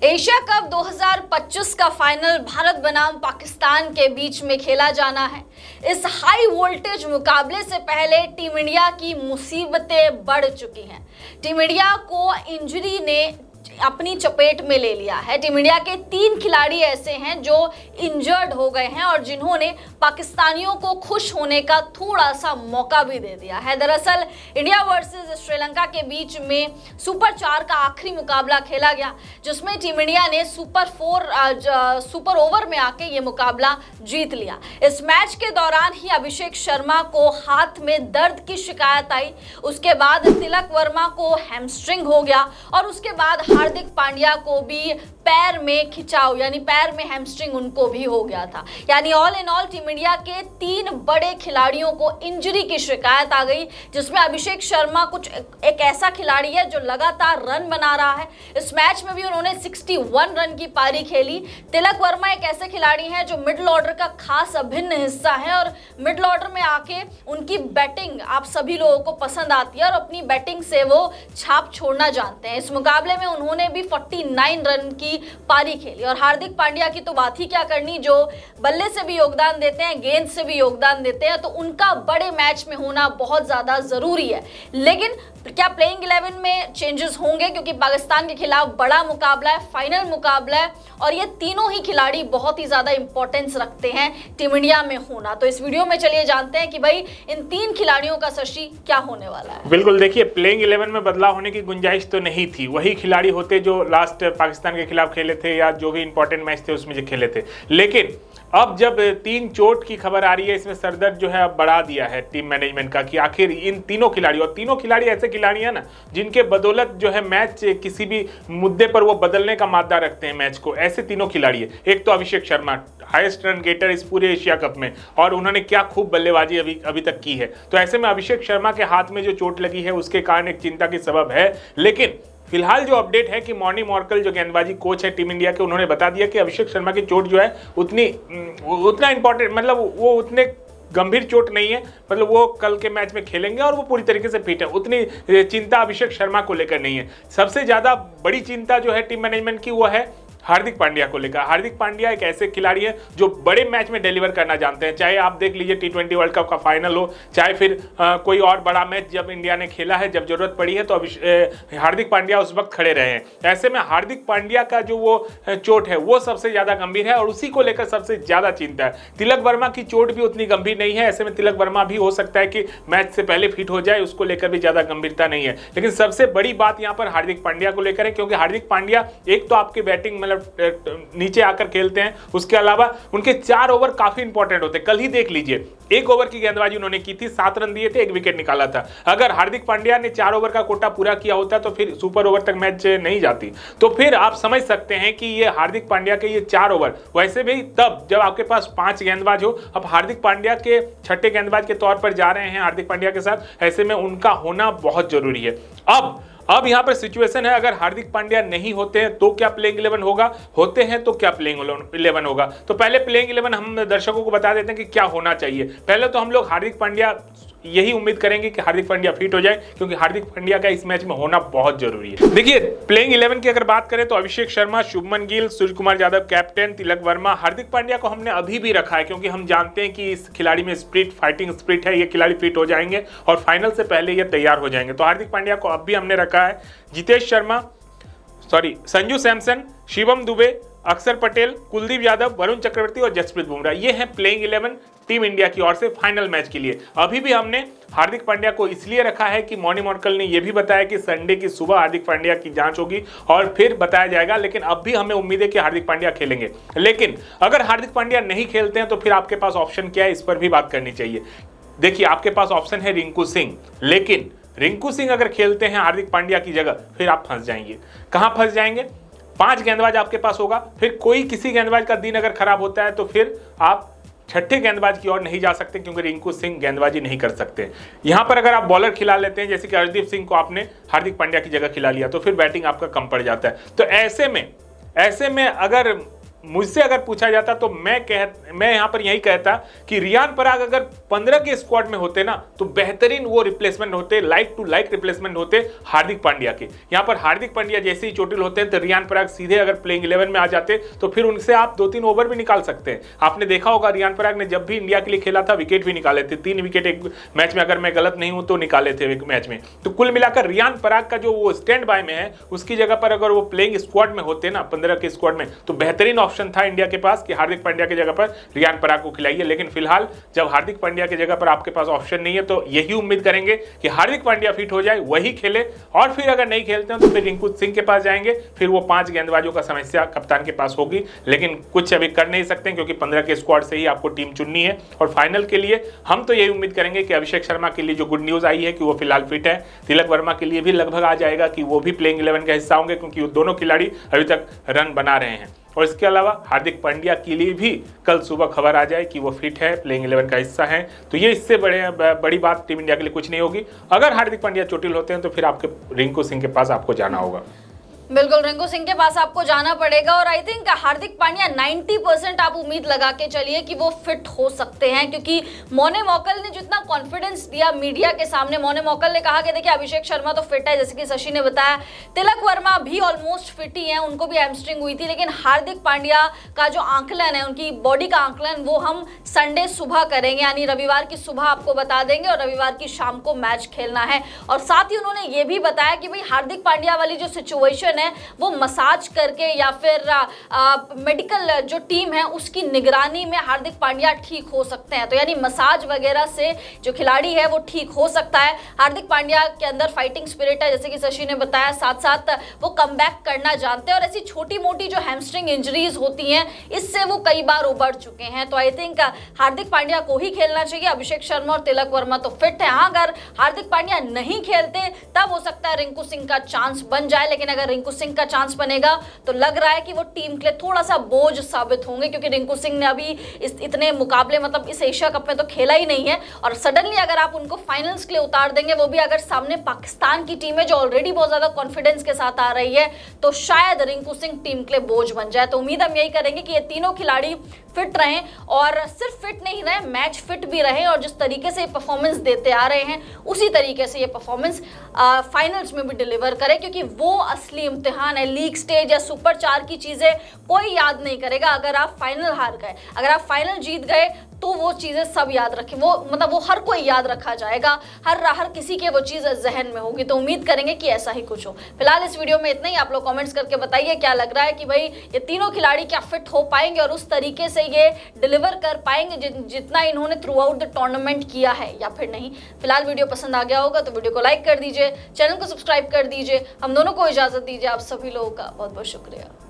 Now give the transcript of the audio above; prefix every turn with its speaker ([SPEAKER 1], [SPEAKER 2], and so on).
[SPEAKER 1] Asia cup 2025 का final Bharat बनाम पाकिस्तान के बीच में खेला जाना है। इस हाई वोल्टेज मुकाबले से पहले टीम इंडिया की मुसीबतें बढ़ चुकी हैं। टीम इंडिया को इंजरी ने अपनी चपेट में ले लिया है। टीम इंडिया के 3 खिलाड़ी ऐसे हैं जो इंजर्ड हो गए हैं और जिन्होंने पाकिस्तानियों को खुश होने का थोड़ा सा मौका भी दे दिया है। दरअसल इंडिया वर्सेस श्रीलंका के बीच में सुपर 4 का आखिरी मुकाबला खेला गया, जिसमें टीम इंडिया ने सुपर ओवर में आके ये मुकाबला जीत लिया। इस मैच के दौरान ही अभिषेक शर्मा को हाथ में दर्द की शिकायत आई, उसके बाद तिलक वर्मा को हैमस्ट्रिंग हो गया और उसके बाद हार्दिक पांड्या को भी पैर में खिंचाव यानी पैर में हैमस्ट्रिंग उनको भी हो गया था। यानी all in all team India के 3 बड़े खिलाड़ियों को इंजरी की शिकायत आ गई, जिसमें अभिषेक शर्मा एक ऐसा खिलाड़ी है जो लगातार रन बना रहा है। इस मैच में भी उन्होंने 61 रन की पारी खेली। तिलक वर्मा एक ऐसे खिलाड़ी हैं जो मिडिल ऑर्डर का खास अभिन्न हिस्सा है और मिडिल ऑर्डर में आके उनकी बैटिंग आप सभी लोगों को पसंद आती है और अपनी बैटिंग से वो छाप छोड़ना जानते हैं। इस मुकाबले में उन्होंने भी 49 रन की पारी खेली और हार्दिक पांड्या की तो बात ही क्या करनी, जो बल्ले से भी योगदान देते हैं, गेंद से भी योगदान देते हैं, तो उनका बड़े मैच में होना बहुत ज्यादा जरूरी है। लेकिन क्या प्लेइंग 11 में चेंजेस होंगे, क्योंकि पाकिस्तान के खिलाफ बड़ा मुकाबला है, फाइनल मुकाबला है और ये तीनों ही खिलाड़ी बहुत ही ज्यादा इंपॉर्टेंस रखते हैं टीम इंडिया में होना। तो इस वीडियो में चलिए जानते हैं कि भाई इन 3 खिलाड़ियों का शशि क्या होने वाला है।
[SPEAKER 2] बिल्कुल, देखिए प्लेइंग 11 में बदलाव होने की गुंजाइश तो नहीं थी। वही खिलाड़ी होते जो लास्ट पाकिस्तान के खिलाफ खेले थे या जो भी इंपॉर्टेंट मैच थे उसमें जो खेले थे। लेकिन अब जब 3 चोट की खबर आ रही है, इसमें सरदर्द जो है अब बढ़ा दिया है टीम मैनेजमेंट का कि आखिर इन तीनों खिलाड़ी ऐसे खिलाड़ी हैं ना जिनके बदौलत जो है मैच किसी भी मुद्दे पर वो बदलने का मादा रखते हैं मैच को। ऐसे तीनों खिलाड़ी है। एक तो Abhishek Sharma, highest run getter इस पूरे एशिया कप में, और उन्होंने क्या खूब बल्लेबाजी अभी तक की है। तो ऐसे में अभिषेक शर्मा के हाथ में जो चोट लगी है उसके कारण एक चिंता की सबब है। लेकिन फिलहाल जो अपडेट है कि मॉर्नी मॉर्कल जो गेंदबाजी कोच है टीम इंडिया के, उन्होंने बता दिया कि अभिषेक शर्मा की चोट जो है उतना इंपॉर्टेंट, मतलब वो उतने गंभीर चोट नहीं है, मतलब वो कल के मैच में खेलेंगे और वो पूरी तरीके से फिट है। उतनी चिंता अभिषेक शर्मा को लेकर नहीं है। सबसे ज्यादा बड़ी चिंता जो है टीम मैनेजमेंट की वो है हार्दिक पांड्या को लेकर। हार्दिक पांड्या एक ऐसे खिलाड़ी है जो बड़े मैच में डिलीवर करना जानते हैं। चाहे आप देख लीजिए T20 वर्ल्ड कप का फाइनल हो, चाहे फिर कोई और बड़ा मैच जब इंडिया ने खेला है, जब जरूरत पड़ी है तो हार्दिक पांड्या उस वक्त खड़े रहे हैं। ऐसे में हार्दिक पांड्या का जो वो चोट है वो सबसे ज्यादा गंभीर है और उसी को लेकर सबसे ज्यादा चिंता है। तिलक वर्मा की चोट भी उतनी गंभीर नहीं है। ऐसे में तिलक वर्मा भी हो सकता है कि मैच से पहले फिट हो जाए, उसको लेकर भी ज्यादा गंभीरता नहीं है। लेकिन सबसे बड़ी बात यहाँ पर हार्दिक पांड्या को लेकर है, क्योंकि हार्दिक पांड्या एक तो आपकी बैटिंग मतलब नीचे आकर खेलते हैं, उसके अलावा उनके 4 ओवर काफी इंपॉर्टेंट होते हैं। कल ही देख लीजिए 1 ओवर की गेंदबाजी उन्होंने की थी, 7 रन दिए थे, 1 विकेट निकाला था। अगर हार्दिक पांड्या ने 4 ओवर का कोटा पूरा किया होता तो फिर सुपर ओवर तक मैच नहीं जाती। तो फिर आप समझ सकते हैं कि ये हार्दिक पांड्या के ये 4 ओवर, वैसे भी तब जब आपके पास 5 गेंदबाज हो, अब हार्दिक पांड्या के 6ठे गेंदबाज के तौर पर जा रहे हैं हार्दिक पांड्या के साथ, ऐसे में उनका होना बहुत जरूरी है। अब यहां पर सिचुएशन है, अगर हार्दिक पांड्या नहीं होते हैं तो क्या प्लेइंग 11 होगा, होते हैं तो क्या प्लेइंग 11 होगा। तो पहले प्लेइंग 11 हम दर्शकों को बता देते हैं कि क्या होना चाहिए। पहले तो हम लोग हार्दिक पांड्या यही उम्मीद करेंगे कि हार्दिक पांड्या फिट हो जाए, क्योंकि हार्दिक पांड्या का इस मैच में होना बहुत जरूरी है। देखिए प्लेइंग 11 की अगर बात करें तो अभिषेक शर्मा, शुभमन गिल, सूर्य कुमार यादव कैप्टन, तिलक वर्मा, हार्दिक पांड्या को हमने अभी भी रखा है क्योंकि हम जानते हैं कि इस खिलाड़ी में फाइटिंग स्पिरिट है। ये खिलाड़ी फिट हो जाएंगे और फाइनल से पहले ये तैयार हो जाएंगे। तो हार्दिक पांड्या को अब भी हमने रखा है। संजू सैमसन, शिवम दुबे, अक्षर पटेल, कुलदीप यादव, वरुण चक्रवर्ती और जसप्रीत बुमराह, ये हैं प्लेइंग 11 टीम इंडिया की ओर से फाइनल मैच के लिए। अभी भी हमने हार्दिक पांड्या को इसलिए रखा है कि मॉर्नी मॉर्कल ने यह भी बताया कि संडे की सुबह हार्दिक पांड्या की जांच होगी और फिर बताया जाएगा। लेकिन अब भी हमें उम्मीद है कि हार्दिक पांड्या खेलेंगे। लेकिन अगर हार्दिक पांड्या नहीं खेलते हैं तो फिर आपके पास ऑप्शन क्या है, इस पर भी बात करनी चाहिए। देखिए आपके पास ऑप्शन है रिंकू सिंह, लेकिन रिंकू सिंह अगर खेलते हैं हार्दिक पांड्या की जगह फिर आप फंस जाएंगे। कहां फंस जाएंगे? 5 गेंदबाज आपके पास होगा, फिर कोई किसी गेंदबाज का दिन अगर खराब होता है तो फिर आप 6ठे गेंदबाज की ओर नहीं जा सकते, क्योंकि रिंकू सिंह गेंदबाजी नहीं कर सकते। यहां पर अगर आप बॉलर खिला लेते हैं, जैसे कि अर्शदीप सिंह को आपने हार्दिक पांड्या की जगह खिला लिया, तो फिर बैटिंग आपका कम पड़ जाता है। तो ऐसे में अगर मुझसे अगर पूछा जाता तो मैं यहाँ पर यही कहता कि रियान पराग अगर 15 के स्क्वाड में होते ना तो बेहतरीन वो रिप्लेसमेंट होते, लाइक टू लाइक रिप्लेसमेंट होते हार्दिक पांड्या के। यहाँ पर हार्दिक पांड्या जैसे ही चोटिल होते हैं तो रियान पराग सीधे अगर प्लेइंग 11 में आ जाते तो फिर उनसे आप 2-3 ओवर भी निकाल सकते हैं। आपने देखा होगा रियान पराग ने जब भी इंडिया के लिए खेला था विकेट भी निकाले थे, 3 विकेट एक मैच में, अगर मैं गलत नहीं हूं तो निकाले थे एक मैच में। तो कुल मिलाकर रियान पराग का जो वो स्टैंड बाय में है उसकी जगह पर अगर वो प्लेइंग स्क्वाड में होते ना 15 के स्क्वाड में तो बेहतरीन ऑप्शन था इंडिया के पास कि हार्दिक पांड्या की जगह पर रियान पराग को खिलाइए। लेकिन फिलहाल जब हार्दिक पांड्या की जगह पर आपके पास ऑप्शन नहीं है तो यही उम्मीद करेंगे कि हार्दिक पांड्या फिट हो जाए, वही खेले, और फिर अगर नहीं खेलते हैं तो फिर रिंकू सिंह के पास जाएंगे। फिर वो 5 गेंदबाजों का समस्या कप्तान के पास होगी, लेकिन कुछ अभी कर नहीं सकते क्योंकि 15 के स्क्वाड से ही आपको टीम चुननी है। और फाइनल के लिए हम तो यही उम्मीद करेंगे कि अभिषेक शर्मा के लिए जो गुड न्यूज आई है कि वो फिलहाल फिट है, तिलक वर्मा के लिए भी लगभग आ जाएगा कि वो भी प्लेइंग 11 का हिस्सा होंगे क्योंकि वो दोनों खिलाड़ी अभी तक रन बना रहे हैं। और इसके अलावा हार्दिक पांड्या के लिए भी कल सुबह खबर आ जाए कि वो फिट है, प्लेइंग 11 का हिस्सा है, तो ये इससे बड़ी बात टीम इंडिया के लिए कुछ नहीं होगी। अगर हार्दिक पांड्या चोटिल होते हैं तो फिर आपके रिंकू सिंह के पास आपको जाना होगा।
[SPEAKER 1] बिल्कुल, रिंकू सिंह के पास आपको जाना पड़ेगा। और आई थिंक हार्दिक पांड्या 90% आप उम्मीद लगा के चलिए कि वो फिट हो सकते हैं, क्योंकि मोने मौकल ने जितना कॉन्फिडेंस दिया मीडिया के सामने, मोने मौकल ने कहा कि देखिए अभिषेक शर्मा तो फिट है, जैसे कि शशि ने बताया, तिलक वर्मा भी ऑलमोस्ट फिट ही हैं, उनको भी हैमस्ट्रिंग हुई थी। लेकिन हार्दिक पांड्या का जो आंकलन है, उनकी बॉडी का आंकलन, वो हम संडे सुबह करेंगे, यानी रविवार की सुबह आपको बता देंगे और रविवार की शाम को मैच खेलना है। और साथ ही उन्होंने ये भी बताया कि भाई हार्दिक पांड्या वाली जो सिचुएशन है वो मसाज करके या फिर मेडिकल जो टीम है उसकी निगरानी में हार्दिक पांड्या ठीक हो सकते हैं। तो यानी मसाज वगैरह से जो खिलाड़ी है वो ठीक हो सकता है। हार्दिक पांड्या के अंदर फाइटिंग स्पिरिट है, जैसे कि शशि ने बताया, साथ साथ वो कमबैक करना जानते हैं और ऐसी छोटी मोटी जो हैमस्ट्रिंग इंजरीज होती हैं इससे वो कई बार उबर चुके हैं। तो आई थिंक हार्दिक पांड्या को ही खेलना चाहिए। अभिषेक शर्मा और तिलक वर्मा तो फिट है। हाँ, अगर हार्दिक पांड्या नहीं खेलते तब हो सकता है रिंकू सिंह का चांस बन जाए, लेकिन अगर रिंकू सिंह का चांस बनेगा तो लग रहा है कि वो टीम के लिए थोड़ा सा बोझ साबित होंगे, क्योंकि रिंकू सिंह ने अभी इतने मुकाबले मतलब इस एशिया कप में तो खेला ही नहीं है। और सडनली अगर आप उनको फाइनल्स के लिए उतार देंगे, वो भी अगर सामने पाकिस्तान की टीम है जो ऑलरेडी बहुत ज्यादा कॉन्फिडेंस के साथ आ रही है, तो शायद रिंकू सिंह टीम के लिए बोझ बन जाए। तो उम्मीद हम यही करेंगे कि ये तीनों खिलाड़ी फिट रहें, और सिर्फ फिट नहीं रहे, मैच फिट भी रहे, और जिस तरीके से परफॉर्मेंस देते आ रहे हैं उसी तरीके से ये परफॉर्मेंस फाइनल्स में भी डिलीवर करें, क्योंकि वो असली इम्तिहान है। लीग स्टेज या सुपर 4 की चीजें कोई याद नहीं करेगा। अगर आप फाइनल हार गए, अगर आप फाइनल जीत गए, तो वो चीजें सब याद रखें, वो मतलब वो हर कोई याद रखा जाएगा, हर किसी के वो चीज जहन में होगी। तो उम्मीद करेंगे कि ऐसा ही कुछ हो। फिलहाल इस वीडियो में इतना ही। आप लोग कमेंट्स करके बताइए क्या लग रहा है कि भाई ये तीनों खिलाड़ी क्या फिट हो पाएंगे और उस तरीके से ये डिलीवर कर पाएंगे जितना इन्होंने थ्रू आउट द टूर्नामेंट किया है, या फिर नहीं। फिलहाल वीडियो पसंद आ गया होगा तो वीडियो को लाइक कर दीजिए, चैनल को सब्सक्राइब कर दीजिए। हम दोनों को इजाजत दीजिए। आप सभी लोगों का बहुत बहुत शुक्रिया।